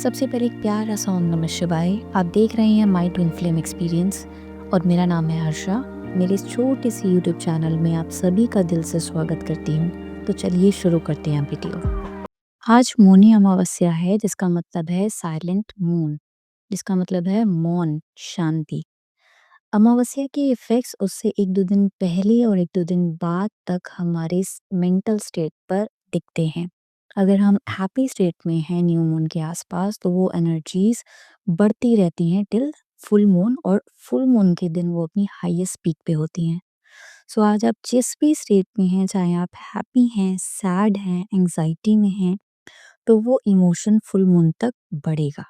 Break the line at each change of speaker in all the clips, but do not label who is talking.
सबसे पहले एक प्यारा सा ओम नमः शिवाय। आप देख रहे हैं माय ट्विन फ्लेम एक्सपीरियंस और मेरा नाम है हर्षा। मेरे इस छोटे से यूट्यूब चैनल में आप सभी का दिल से स्वागत करती हूँ। तो चलिए शुरू करते हैं वीडियो। आज मौनी अमावस्या है जिसका मतलब है साइलेंट मून, जिसका मतलब है मौन शांति। अमावस्या के इफेक्ट्स उससे 1-2 दिन पहले और 1-2 दिन बाद तक हमारे मेंटल स्टेट पर दिखते हैं। अगर हम हैप्पी स्टेट में हैं न्यू मून के आसपास तो वो एनर्जीज बढ़ती रहती हैं टिल फुल मून, और फुल मून के दिन वो अपनी हाईएस्ट पीक पे होती हैं। सो आज आप जिस भी स्टेट में हैं, चाहे आप हैप्पी हैं, सैड हैं, एंजाइटी में हैं, तो वो इमोशन फुल मून तक बढ़ेगा।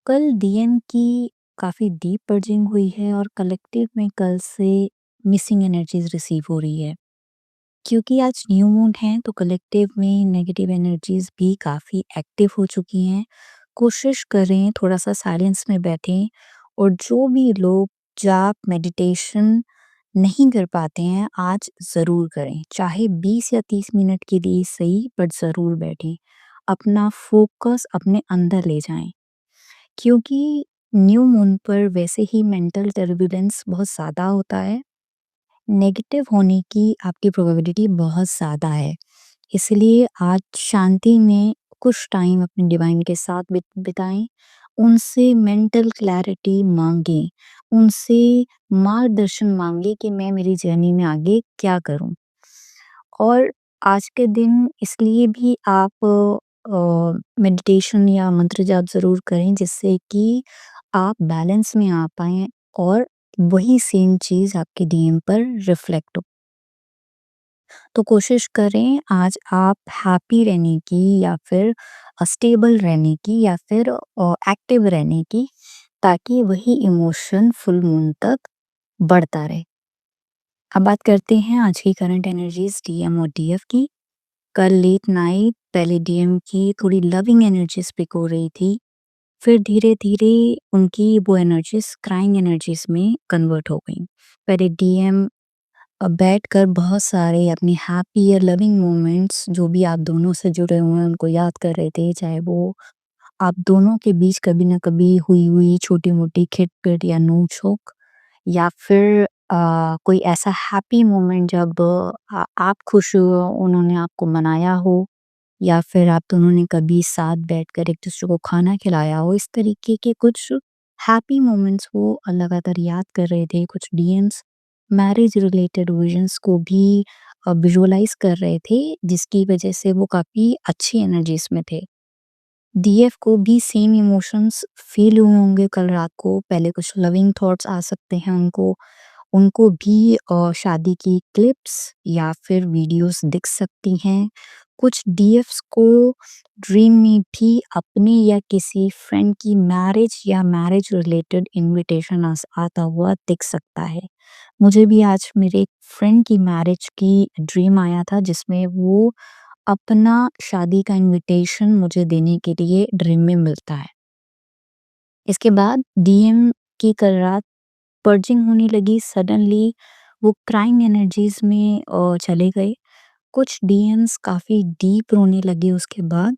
कल डीएम की काफ़ी डीप पर्जिंग हुई है और कलेक्टिव में कल से मिसिंग एनर्जीज रिसीव हो रही है। क्योंकि आज न्यू मून है तो कलेक्टिव में नेगेटिव एनर्जीज भी काफ़ी एक्टिव हो चुकी हैं। कोशिश करें थोड़ा सा साइलेंस में बैठें, और जो भी लोग जाप मेडिटेशन नहीं कर पाते हैं आज ज़रूर करें, चाहे 20 या 30 मिनट के लिए सही, बट ज़रूर बैठें। अपना फोकस अपने अंदर ले जाएं, क्योंकि न्यू मून पर वैसे ही मेंटल टर्बुलेंस बहुत ज़्यादा होता है। नेगेटिव होने की आपकी प्रोबेबिलिटी बहुत ज़्यादा है। इसलिए आज शांति में कुछ टाइम अपने डिवाइन के साथ बिताएं, उनसे मेंटल क्लैरिटी मांगें, उनसे मार्गदर्शन मांगे कि मैं मेरी जर्नी में आगे क्या करूं। और आज के दिन इसलिए भी आप मेडिटेशन या मंत्र जाप ज़रूर करें जिससे कि आप बैलेंस में आ पाएँ और वही सेम चीज़ आपके डीएम पर रिफ्लेक्ट हो। तो कोशिश करें आज आप हैप्पी रहने की, या फिर स्टेबल रहने की, या फिर एक्टिव रहने की, ताकि वही इमोशन फुल मून तक बढ़ता रहे। अब बात करते हैं आज की करंट एनर्जीज डीएम और डीएफ की। कल लेट नाइट पहले डीएम की थोड़ी लविंग एनर्जीज पिक हो रही थी, फिर धीरे-धीरे उनकी वो एनर्जीज क्राइंग एनर्जीज में कन्वर्ट हो गई। पहले डीएम बैठकर बहुत सारे अपनी हैप्पी या लविंग मोमेंट्स जो भी आप दोनों से जुड़े हुए हैं उनको याद कर रहे थे, चाहे वो आप दोनों के बीच कभी ना कभी हुई छोटी-मोटी खिटपिट या नोक-झोंक, या फिर कोई ऐसा हैप्पी मोमेंट जब आप खुश हो, उन्होंने आपको मनाया हो, या फिर आप दोनों ने कभी साथ बैठकर एक-दूसरे को खाना खिलाया हो। इस तरीके के कुछ हैप्पी मोमेंट्स वो लगातार याद कर रहे थे। कुछ डीएम्स मैरिज रिलेटेड विजन्स को भी विजुअलाइज़ कर रहे थे, जिसकी वजह से वो काफ़ी अच्छी एनर्जीज़ में थे। डीएफ को भी सेम इमोशंस फ़ील हुए होंगे कल रात को। पहले कुछ लविंग थॉट्स आ सकते हैं उनको। उनको भी शादी की क्लिप्स या फिर वीडियोस दिख सकती हैं। कुछ डीएफ्स को ड्रीम में भी अपने या किसी फ्रेंड की मैरिज या मैरिज रिलेटेड इनविटेशन आता हुआ दिख सकता है। मुझे भी आज मेरे एक फ्रेंड की मैरिज की ड्रीम आया था, जिसमें वो अपना शादी का इनविटेशन मुझे देने के लिए ड्रीम में मिलता है। इसके बाद डीएम की कल रात पर्जिंग होने लगी। सडनली वो क्राइंग एनर्जीज में चले गए। कुछ डीएम्स काफ़ी डीप रोने लगे। उसके बाद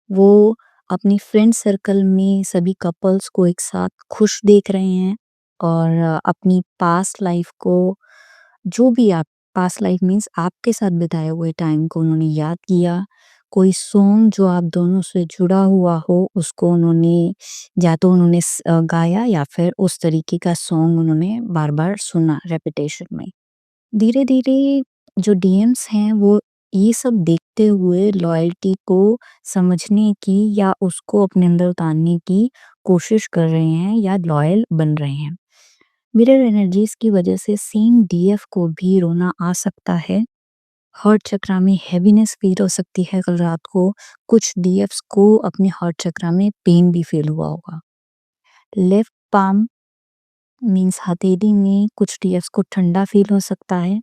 वो अपनी फ्रेंड सर्कल में सभी कपल्स को एक साथ खुश देख रहे हैं, और अपनी पास्ट लाइफ को, जो भी आप पास्ट लाइफ मीन्स आपके साथ बिताए हुए टाइम को उन्होंने याद किया। कोई सॉन्ग जो आप दोनों से जुड़ा हुआ हो उसको उन्होंने, या तो उन्होंने गाया, या फिर उस तरीके का सॉन्ग उन्होंने बार-बार सुना रेपिटेशन में। धीरे-धीरे जो डीएम्स हैं वो ये सब देखते हुए लॉयल्टी को समझने की या उसको अपने अंदर उतारने की कोशिश कर रहे हैं, या लॉयल बन रहे हैं। मिरर एनर्जीज की वजह से सेम डीएफ को भी रोना आ सकता है। हार्ट चक्रा में हेवीनेस फील हो सकती है कल रात को। कुछ डीएफ्स को अपने हार्ट चक्रा में पेन भी फील हुआ होगा। लेफ्ट पाम मीन्स हथेली में कुछ डीएफ्स को ठंडा फील हो सकता है।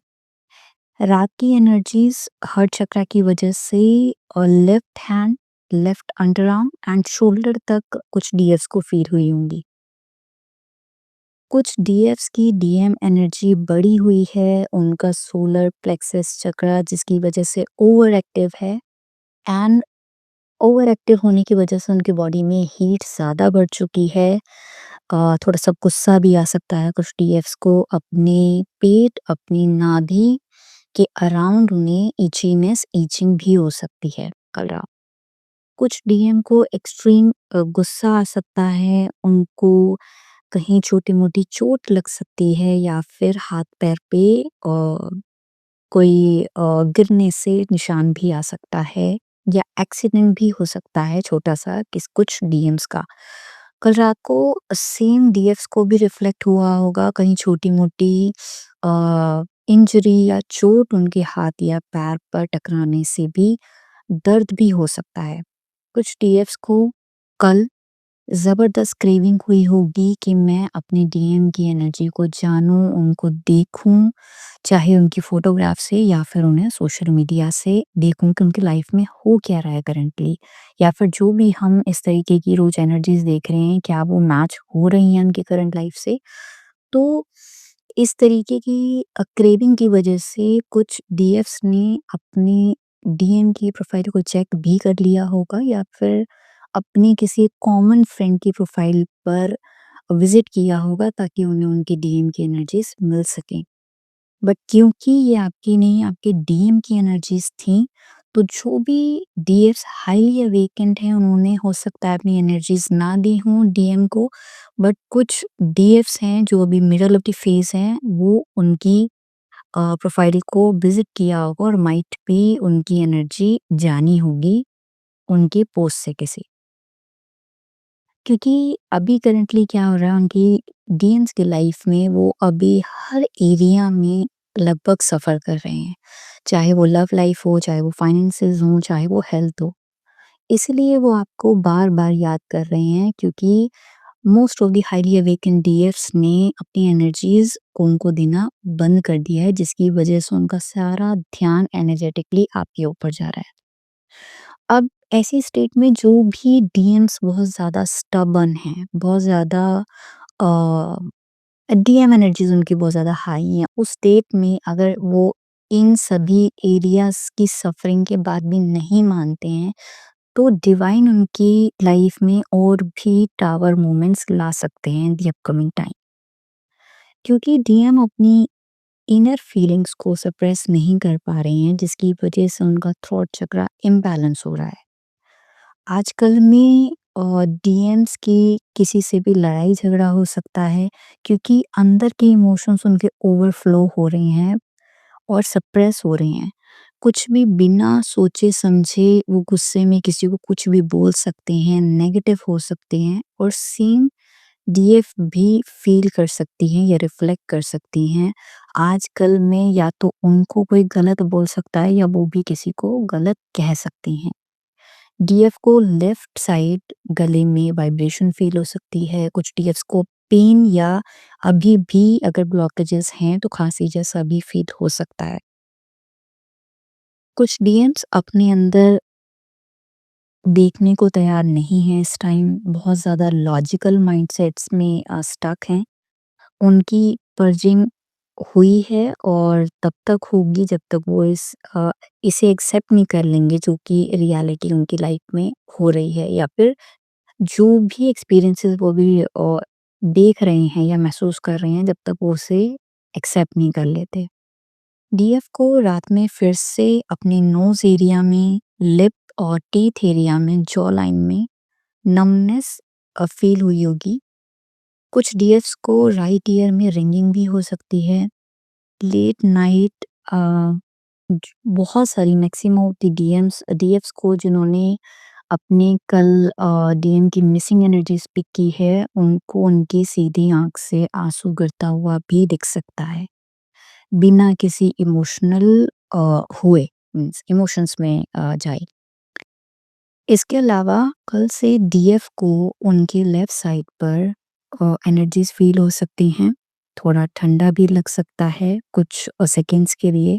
रात की एनर्जीज हार्ट चक्रा की वजह से, और left hand, left under arm and shoulder तक कुछ डीएफ्स को फील हुई होंगी। कुछ डीएफ्स की डीएम एनर्जी बढ़ी हुई है, उनका सोलर प्लेक्सस चक्रा जिसकी वजह से ओवर एक्टिव है, एंड ओवर एक्टिव होने की वजह से उनकी बॉडी में हीट ज़्यादा बढ़ चुकी है। थोड़ा-सा गुस्सा भी आ सकता है कुछ डीएफ्स को, अपने पेट, अपनी नाभि के अराउंड उन्हें इचीनेस, इचिंग भी हो सकती है कल रात। कुछ डीएम को एक्सट्रीम गुस्सा आ सकता है, उनको कहीं छोटी-मोटी चोट लग सकती है या फिर हाथ-पैर पे कोई गिरने से निशान भी आ सकता है या एक्सीडेंट भी हो सकता है छोटा-सा किस कुछ डीएम्स का। कल रात को सेम डीएफ्स को भी रिफ्लेक्ट हुआ होगा कहीं छोटी-मोटी इंजरी या चोट उनके हाथ या पैर पर टकराने से भी दर्द भी हो सकता है। कुछ डीएफ्स को कल ज़बरदस्त क्रेविंग हुई होगी कि मैं अपने डीएम की एनर्जी को जानूँ, उनको देखूँ, चाहे उनकी फ़ोटोग्राफ से या फिर उन्हें सोशल मीडिया से देखूँ कि उनकी लाइफ़ में हो क्या रहा है करंटली, या फिर जो भी हम इस तरीके की रोज़ एनर्जीज़ देख रहे हैं, क्या वो मैच हो रही हैं उनकी करंट लाइफ़ से? तो इस तरीके की क्रेविंग की वजह से कुछ डीएफ्स ने अपनी डीएम की प्रोफ़ाइल को चेक भी कर लिया होगा या फिर अपनी किसी कॉमन फ्रेंड की प्रोफ़ाइल पर विज़िट किया होगा ताकि उन्हें उनकी डीएम की एनर्जीज़ मिल सकें। बट क्योंकि ये आपकी नहीं, आपके डीएम की एनर्जीज़ थी, तो जो भी डीएफ्स हाईली अवेकेंड हैं, उन्होंने हो सकता है अपनी एनर्जीज़ ना दी हों डीएम को, बट कुछ डीएफ्स हैं जो अभी मिडल ऑफ द फेज़ हैं, वो उनकी प्रोफ़ाइल को विज़िट किया होगा और माइट बी उनकी एनर्जी जानी होगी उनके पोस्ट से किसी। क्योंकि अभी करंटली क्या हो रहा है उनकी डीएम्स की लाइफ में, वो अभी हर एरिया में लगभग सफ़र कर रहे हैं। चाहे वो लव लाइफ हो, चाहे वो फाइनेंसेस हों, चाहे वो हेल्थ हो। इसलिए वो आपको बार-बार याद कर रहे हैं क्योंकि मोस्ट ऑफ द हाइली अवेकेन्ड डीएफ्स ने अपनी एनर्जीज़ को उनको देना बंद कर दिया है, जिसकी वजह से उनका सारा ध्यान एनर्जेटिकली आपके ऊपर जा रहा है। अब ऐसी स्टेट में जो भी डीएम्स बहुत ज़्यादा स्टबर्न हैं, बहुत ज़्यादा डीएम एनर्जीज़ उनकी बहुत ज़्यादा हाई हैं, उस स्टेट में अगर वो इन सभी एरियाज़ की सफ़रिंग के बाद भी नहीं मानते हैं, तो डिवाइन उनकी लाइफ़ में और भी टावर मोमेंट्स ला सकते हैं इन द अपकमिंग टाइम। क्योंकि डीएम अपनी इनर फीलिंग्स को सप्रेस नहीं कर पा रहे हैं, जिसकी वजह से उनका थ्रॉट चक्रा इम्बैलेंस हो रहा है। आजकल में डीएम्स की किसी से भी लड़ाई झगड़ा हो सकता है क्योंकि अंदर के इमोशंस उनके ओवरफ्लो हो रहे हैं और सप्रेस हो रहे हैं। कुछ भी बिना सोचे समझे वो गुस्से में किसी को कुछ भी बोल सकते हैं, नेगेटिव हो सकते हैं और सेम डीएफ भी फ़ील कर सकती हैं या रिफ्लेक्ट कर सकती हैं। आजकल में या तो उनको कोई गलत बोल सकता है या वो भी किसी को गलत कह सकती हैं। डीएफ को लेफ्ट साइड गले में वाइब्रेशन फ़ील हो सकती है, कुछ डीएफ्स को पेन या अभी भी अगर ब्लॉकेजेस हैं तो खाँसी जैसा भी फ़ील हो सकता है। कुछ डीएम्स अपने अंदर देखने को तैयार नहीं हैं इस टाइम, बहुत ज़्यादा लॉजिकल माइंडसेट्स में स्टक हैं। उनकी पर्जिंग हुई है और तब तक होगी जब तक वो इसे एक्सेप्ट नहीं कर लेंगे जो कि रियलिटी उनकी लाइफ में हो रही है, या फिर जो भी एक्सपीरियंसेस वो भी देख रहे हैं या महसूस कर रहे हैं जब तक वो उसे एक्सेप्ट नहीं कर लेते। डीएफ को रात में फिर से अपने नोज़ एरिया में, लिप और टीथ एरिया में, जॉ लाइन में नमनेस फ़ील हुई होगी। कुछ डीएफ्स को राइट ईयर में रिंगिंग भी हो सकती है। लेट नाइट अ, ज बहुत सारी मैक्सिमम ऑफ द डीएफ्स को जिन्होंने अपने कल डीएम की मिसिंग एनर्जीज़ पिक की है, उनको उनकी सीधी आँख से आँसू गिरता हुआ भी दिख सकता है, बिना किसी इमोशनल हुए, मीन्स इमोशंस में जाए। इसके अलावा कल से डीएफ को उनके लेफ्ट साइड पर एनर्जीज़ फ़ील हो सकती हैं, थोड़ा ठंडा भी लग सकता है कुछ सेकंड्स के लिए।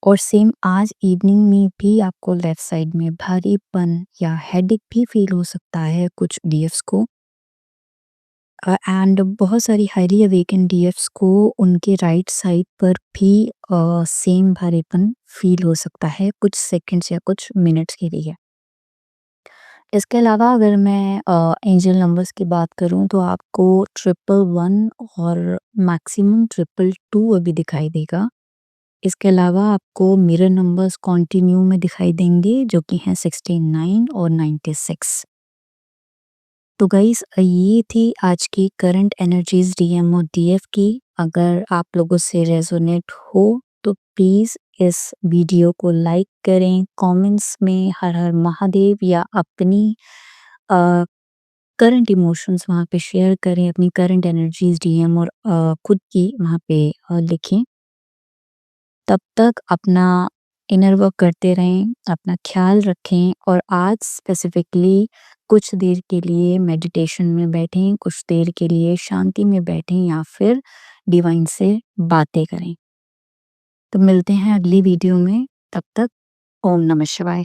और सेम आज इवनिंग में भी आपको लेफ्ट साइड में भारीपन या हेडेक भी फ़ील हो सकता है कुछ डीएफ्स को। एंड बहुत सारी हाईली अवेकेन्ड डीएफ्स को उनके राइट साइड पर भी सेम भारीपन फ़ील हो सकता है कुछ सेकंड्स या कुछ मिनट्स के लिए। इसके अलावा अगर मैं एंजल नंबर्स की बात करूँ तो आपको 111 और मैक्सिमम 222 अभी दिखाई देगा। इसके अलावा आपको मिरर नंबर्स कंटिन्यू में दिखाई देंगे जो कि हैं 69 और 96। तो गाइस ये थी आज की करंट एनर्जीज डीएम और डीएफ की। अगर आप लोगों से रेजोनेट हो तो प्लीज़ इस वीडियो को लाइक करें, कमेंट्स में हर हर महादेव या अपनी करंट इमोशंस वहाँ पे शेयर करें, अपनी करंट एनर्जीज डीएम और खुद की वहाँ पे लिखें। तब तक अपना इनर वर्क करते रहें, अपना ख्याल रखें और आज स्पेसिफिकली कुछ देर के लिए मेडिटेशन में बैठें, कुछ देर के लिए शांति में बैठें या फिर डिवाइन से बातें करें। तो मिलते हैं अगली वीडियो में, तब तक ओम नमः शिवाय।